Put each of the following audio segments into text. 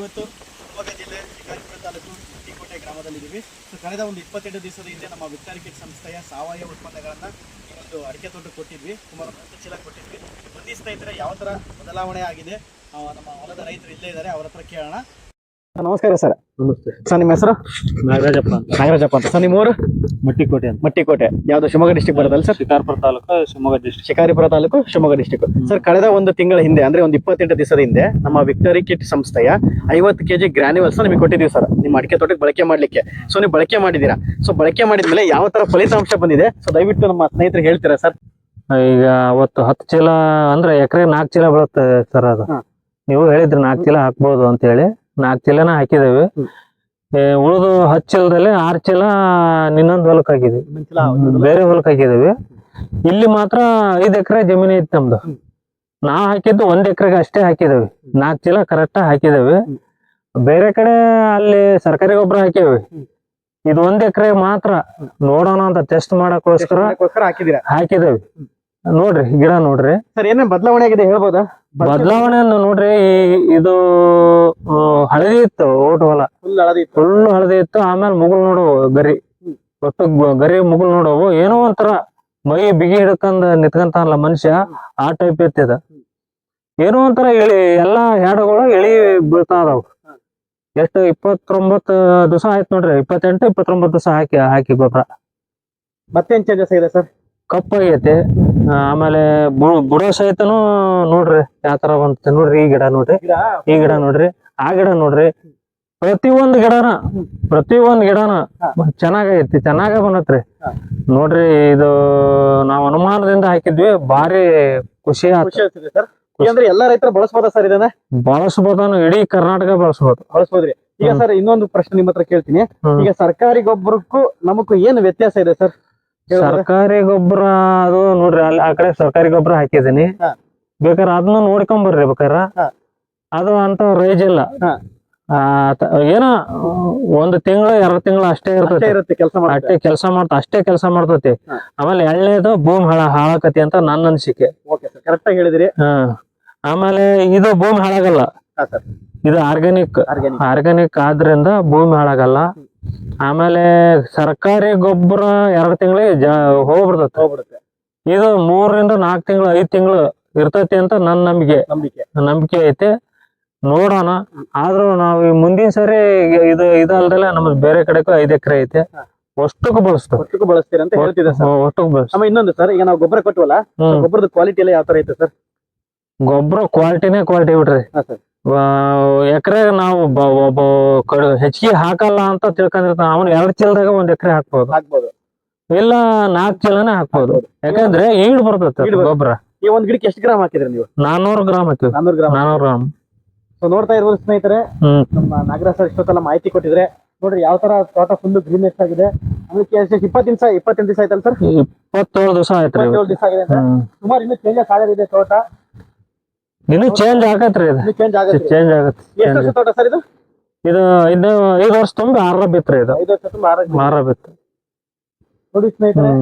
ಇವತ್ತು ಶಿವಮೊಗ್ಗ ಜಿಲ್ಲೆ ಶಿಕಾರಿಪುರ ತಾಲೂಕು ಟಿಕೋಟೆ ಗ್ರಾಮದಲ್ಲಿದ್ದೀವಿ. ಸೊ ಕಳೆದ ಒಂದು 28 ದಿವಸದ ಹಿಂದೆ ನಮ್ಮ ವಿಕ್ಟರಿ ಕಿಟ್ ಸಂಸ್ಥೆಯ ಸಾವಯವ ಉತ್ಪನ್ನಗಳನ್ನು ಈ ಒಂದು ಅಡಿಕೆ ತೋಟಕ್ಕೆ ಕೊಟ್ಟಿದ್ವಿ. ಸುಮಾರು 10 ಚೀಲ ಕೊಟ್ಟಿದ್ವಿ. ಬನ್ನಿ ಸ್ನೇಹಿತರೆ, ಯಾವ ಥರ ಬದಲಾವಣೆ ಆಗಿದೆ ನಮ್ಮ ಹೊಲದ ರೈತರು ಇಲ್ಲೇ ಇದ್ದಾರೆ, ಅವರ ಹತ್ರ ಕೇಳೋಣ. ನಮಸ್ಕಾರ ಸರ್. ನಮಸ್ತೆ ಸರ್, ನಿಮ್ಮ ಹೆಸರು? ನಾಗರಾಜಪ್ಪ ಅಂತ. ಸರ್, ನಿಮ್ಮ ಊರು? ಮಟ್ಟಿಕೋಟೆ ಅಂತ. ಮಟ್ಟಿಕೋಟೆ ಯಾವುದು ಶಿವಮೊಗ್ಗ ಡಿಸ್ಟಿಕ್ ಬರೋದಲ್ಲ sir? Shikaripura taluk Shivamogga district. Shikaripura taluk Shivamogga district. Sir, ಕಳೆದ ಒಂದು ತಿಂಗಳ ಹಿಂದೆ ಅಂದ್ರೆ ಒಂದು 28 ದಿವಸದ ಹಿಂದೆ ನಮ್ಮ ವಿಕ್ಟರಿ ಕಿಟ್ ಸಂಸ್ಥೆಯ 50 kg ಗ್ರಾನ್ಯುವಲ್ಸ್ ನಿಮಗೆ ಕೊಟ್ಟಿದ್ದೀವಿ ಸರ್, ನಿಮ್ಮ ಅಡಿಕೆ ತೋಟಕ್ಕೆ ಬಳಕೆ ಮಾಡ್ಲಿಕ್ಕೆ. ಸೊ ನೀವು ಬಳಕೆ ಮಾಡಿದ್ದೀರಾ. ಸೊ ಬಳಕೆ ಮಾಡಿದ್ಮೇಲೆ ಯಾವ ತರ ಫಲಿತಾಂಶ ಬಂದಿದೆ, ಸೊ ದಯವಿಟ್ಟು ನಮ್ಮ ಸ್ನೇಹಿತರು ಹೇಳ್ತೀರಾ ಸರ್? ಈಗ ಅವತ್ತು 10 ಚೀಲ ಅಂದ್ರೆ ಎಕರೆ 4 ಚೀಲ ಬೀಳುತ್ತೆ ಸರ್. ಅದು ನೀವು ಹೇಳಿದ್ರಿ 4 ಚೀಲ ಹಾಕ್ಬೋದು ಅಂತ ಹೇಳಿ 4 ಚೀಲನ ಹಾಕಿದೇವಿ. ಉಳಿದು 10 ಚೀಲದಲ್ಲಿ 6 ಚೀಲ ಇನ್ನೊಂದು ಹೊಲಕ್ಕೆ ಹಾಕಿದ್ವಿ, ಬೇರೆ ಹೊಲಕ್ಕೆ ಹಾಕಿದೇವಿ. ಇಲ್ಲಿ ಮಾತ್ರ 5 ಎಕರೆ ಜಮೀನು ಐತಿ ನಮ್ದು. ನಾವು ಹಾಕಿದ್ದು 1 ಎಕರೆಗೆ ಅಷ್ಟೇ ಹಾಕಿದೇವಿ. 4 ಚೀಲ ಕರೆಕ್ಟ್ ಹಾಕಿದೇವಿ. ಬೇರೆ ಕಡೆ ಅಲ್ಲಿ ಸರ್ಕಾರಿ ಗೊಬ್ಬರ ಹಾಕಿವಿ. ಇದು 1 ಎಕರೆ ಮಾತ್ರ ನೋಡೋಣ ಅಂತ ಟೆಸ್ಟ್ ಮಾಡಕ್ಕೋಸ್ಕರ ಹಾಕಿದೇವಿ. ನೋಡ್ರಿ ಗಿಡ ನೋಡ್ರಿ ಸರ್, ಏನೇನ್ ಬದಲಾವಣೆ ಆಗಿದೆ ಹೇಳ್ಬೋದಾ? ಬದಲಾವಣೆ ನೋಡ್ರಿ, ಇದು ಹಳದಿ ಇತ್ತು ಓಟ್ ಹೊಲ, ಫುಲ್ ಹಳದಿ ಇತ್ತು. ಆಮೇಲೆ ಮುಗುಲ್ ನೋಡವು ಗರಿ, ಒಟ್ಟು ಗರಿ ಮುಗುಲ್ ನೋಡವು ಏನೋ ಒಂಥರ ಮೈ ಬಿಗಿ ಹಿಡ್ಕೊಂಡ್ ನಿತ್ಕಂತಾನಲ್ಲ ಮನುಷ್ಯ, ಆ ಟೈಪ್ ಇತ್ತಿದ. ಏನೋ ಒಂಥರ ಇಳಿ ಎಲ್ಲಾ ಹೆಡಗಳು ಇಳಿ ಬೀಳ್ತಾ ಅದಾವ. ಎಷ್ಟು 29 ದಿವಸ ಆಯ್ತು ನೋಡ್ರಿ, 28-29 ದಿವಸ ಹಾಕಿ ಗೊಬ್ಬರ. ಮತ್ತೇನ್ ಚೇಂಜಸ್ ಇದೆ ಸರ್? ಕಪ್ಪಾಗೈತಿ. ಆಮೇಲೆ ಬುಡ ಸಹಿತನು ನೋಡ್ರಿ ಯಾವ ತರ ಬಂತ ನೋಡ್ರಿ. ಈ ಗಿಡ ನೋಡ್ರಿ, ಈ ಗಿಡ ನೋಡ್ರಿ, ಆ ಗಿಡ ನೋಡ್ರಿ. ಪ್ರತಿಯೊಂದು ಗಿಡನ ಚೆನ್ನಾಗೈತಿ, ಚೆನ್ನಾಗ ಬಂದತ್ರಿ ನೋಡ್ರಿ. ಇದು ನಾವ್ ಅನುಮಾನದಿಂದ ಹಾಕಿದ್ವಿ, ಭಾರಿ ಖುಷಿ ಸರ್. ಅಂದ್ರೆ ಎಲ್ಲಾ ರೈತರು ಬಳಸಬಹುದಾ ಸರ್ ಇದನ್ನ? ಬಳಸಬಹುದಾನು, ಇಡೀ ಕರ್ನಾಟಕ ಬಳಸಬಹುದ್ರಿ. ಈಗ ಸರ್, ಇನ್ನೊಂದು ಪ್ರಶ್ನೆ ನಿಮ್ಮ ಹತ್ರ ಕೇಳ್ತೀನಿ. ಈಗ ಸರ್ಕಾರಿ ಗೊಬ್ಬರಕ್ಕೂ ನಮಗೂ ಏನು ವ್ಯತ್ಯಾಸ ಇದೆ ಸರ್? ಸರ್ಕಾರಿ ಗೊಬ್ಬರ ಅದು ನೋಡ್ರಿ, ಅಲ್ಲಿ ಆ ಕಡೆ ಸರ್ಕಾರಿ ಗೊಬ್ಬರ ಹಾಕಿದೀನಿ. ಬೇಕಾದ್ರೆ ಅದನ್ನ ನೋಡ್ಕೊಂಡ್ ಬರ್ರಿ. ಬೇಕಾದ್ರ ಅದು ಅಂತ ರೈಜ್ ಇಲ್ಲ. ಏನೋ 1 ತಿಂಗಳು 2 ತಿಂಗಳು ಅಷ್ಟೇ ಇರ್ತೈತಿ, ಅಷ್ಟೇ ಕೆಲಸ ಮಾಡ್ತೈತಿ. ಆಮೇಲೆ ಎಳ್ನೇದು ಭೂಮಿ ಹಾಳಾಕತಿ ಅಂತ ನನ್ನ ಅನಿಸಿಕೆ. ಕರೆಕ್ಟ್ ಆಗಿ ಹೇಳಿದ್ರಿ. ಆಮೇಲೆ ಇದು ಭೂಮಿ ಹಾಳಾಗಲ್ಲ, ಇದು ಆರ್ಗ್ಯಾನಿಕ್ ಆದ್ರಿಂದ ಭೂಮಿ ಹಾಳಾಗಲ್ಲ. ಆಮೇಲೆ ಸರ್ಕಾರಿ ಗೊಬ್ಬರ 2 ತಿಂಗಳಿಗೆ ಹೋಗ್ಬಿಡ್ತೈತಿ. ಇದು 3-4 ತಿಂಗಳು 5 ತಿಂಗಳು ಇರ್ತೈತಿ ಅಂತ ನನ್ನ ನಂಬಿಕೆ ಐತೆ. ನೋಡೋಣ. ಆದ್ರೂ ನಾವು ಮುಂದಿನ ಸರಿ ಇದಲ್ದಲ್ಲ ನಮ್ದು ಬೇರೆ ಕಡೆಗೂ 5 ಎಕರೆ ಐತೆ, ಒಷ್ಟಕ್ಕೂ ಬಳಸ್ತೀರ ಅಂತ ಹೇಳ್ತಿದ್ದೆ ಸರ್. ಒಟ್ಟಿಗೆ ಬಳಸ್ತೀವಿ. ಇನ್ನೊಂದು ಸರ್, ಈಗ ನಾವು ಗೊಬ್ಬರ ಕೊಟ್ಟವಲ್ಲ, ಗೊಬ್ಬರದ ಕ್ವಾಲಿಟಿ ಎಲ್ಲ ಯಾವ ತರ ಐತೆ ಸರ್? ಗೊಬ್ಬರ ಕ್ವಾಲಿಟಿ ಬಿಡ್ರಿ. ಎಕರೆ ನಾವು ಹೆಚ್ಚಿಗೆ ಹಾಕಲ್ಲ ಅಂತ ತಿಳ್ಕೊಂಡಿರ್ತಾನ ಅವನು 2 ಚೀಲದಾಗ 1 ಎಕರೆ ಹಾಕ್ಬೋದು, ಇಲ್ಲ 4 ಚೀಲನೇ ಹಾಕ್ಬೋದು. ಯಾಕಂದ್ರೆ ಈಡ್ ಬರ್ತೈತೆ ಗೊಬ್ಬರ. ಈ ಒಂದ್ ಗಿಡಕ್ಕೆ ಎಷ್ಟು ಗ್ರಾಮ್ ಹಾಕಿದ್ರಿ ನೀವು? 400 ಗ್ರಾಮ್ ಹಾಕಿವಿ. 400 ಗ್ರಾಮ್. ಸೊ ನೋಡ್ತಾ ಇರ್ಬೋದು ಸ್ನೇಹಿತರೆ, ನಮ್ಮ ನಾಗರಾಜ್ ಸರ್ ಇಷ್ಟೊತ್ತಲ್ಲ ಮಾಹಿತಿ ಕೊಟ್ಟಿದ್ರೆ. ನೋಡ್ರಿ ಯಾವ ತರ ತೋಟ ಫುಲ್ ಗ್ರೀನೆಸ್ ಆಗಿದೆ. ಆಮೇಲೆ 28 ದಿವಸ ಆಯ್ತಲ್ಲ ಸರ್? 27 ದಿವಸ ಆಯ್ತು. 27 ದಿವಸ ಆಗಿದೆ. ಸುಮಾರು ಇನ್ನೂ ಚೇಂಜಸ್ ಆಗೋದಿದೆ ತೋಟ. ಇನ್ನು ಚೇಂಜ್ ಆಗತ್ರಿ, ಚೇಂಜ್ ಆಗತ್ತೆ. ಎಷ್ಟು ವರ್ಷ ತೋಟ ಸರ್ ಇದು? ಇದು 5 ವರ್ಷ ತುಂಬಿ 6 ಬಿತ್ರಿ. ಇದು 5 ವರ್ಷ ತುಂಬಿ 6 ಬಿತ್ತು. ನೋಡಿ ಸ್ನೇಹಿತರೆ,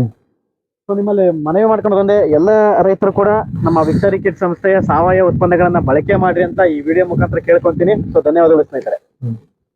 ಸೊ ನಿಮ್ಮಲ್ಲಿ ಮನವಿ ಮಾಡ್ಕೊಂಡಂದೆ ಎಲ್ಲ ರೈತರು ಕೂಡ ನಮ್ಮ ವಿಕ್ಟರಿ ಕಿಟ್ ಸಂಸ್ಥೆಯ ಸಾವಯವ ಉತ್ಪನ್ನಗಳನ್ನ ಬಳಕೆ ಮಾಡ್ರಿ ಅಂತ ಈ ವಿಡಿಯೋ ಮುಖಾಂತರ ಕೇಳ್ಕೊಂತೀನಿ. ಸೊ ಧನ್ಯವಾದಗಳು ಸ್ನೇಹಿತರೆ.